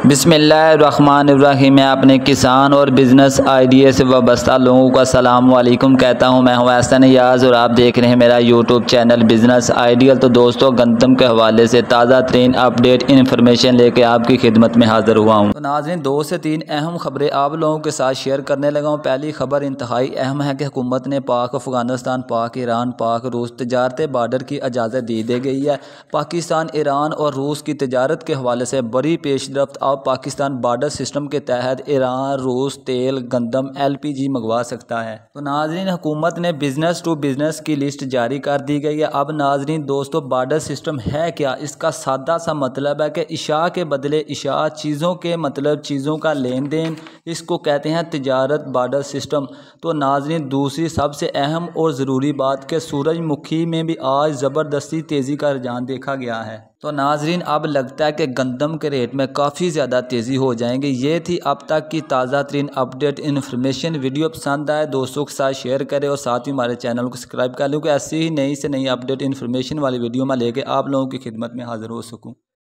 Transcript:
बिस्मिल्लाहिर्रहमानिर्रहीम। मैं अपने किसान और बिज़नेस आइडिया से वाबस्ता लोगों का सलाम वालेकुम कहता हूं। मैं हूं एहसन नियाज़ और आप देख रहे हैं मेरा यूट्यूब चैनल बिज़नेस आइडियल। तो दोस्तों, गंदम के हवाले से ताज़ा तरीन अपडेट इन्फॉर्मेशन लेके आपकी खिदमत में हाज़िर हुआ हूं। तो नाज़रीन, 2 से 3 अहम खबरें आप लोगों के साथ शेयर करने लगा हूँ। पहली खबर इंतहाई अहम है कि हुकूमत ने पाक अफ़गानिस्तान, पाक ईरान, पाक रूस तजारत बार्डर की इजाज़त दे गई है। पाकिस्तान ईरान और रूस की तजारत के हवाले से बड़ी पेशरफ्त। अब पाकिस्तान बार्डर सिस्टम के तहत ईरान रूस तेल, गंदम, LPG मंगवा सकता है। तो नाज़रीन, हुकूमत ने बिज़नेस टू बिज़नेस की लिस्ट जारी कर दी गई है। अब नाज़रीन दोस्तों, बार्डर सिस्टम है क्या? इसका सादा सा मतलब है कि इशा के बदले इशा, चीज़ों के मतलब चीज़ों का लेन देन, इसको कहते हैं तजारत बार्डर सिस्टम। तो नाज़रीन, दूसरी सबसे अहम और ज़रूरी बात कि सूरजमुखी में भी आज ज़बरदस्ती तेज़ी का रुझान देखा गया है। तो नाज़रीन, अब लगता है कि गंदम के रेट में काफ़ी ज़्यादा तेज़ी हो जाएंगे। ये थी अब तक की ताज़ा तरीन अपडेट इन्फॉर्मेशन। वीडियो पसंद आए दोस्तों के साथ शेयर करें और साथ ही हमारे चैनल को सब्सक्राइब कर लें कि ऐसी ही नई से नई अपडेट इन्फॉर्मेशन वाली वीडियो मैं लेके आप लोगों की खिदमत में हाज़िर हो सकूँ।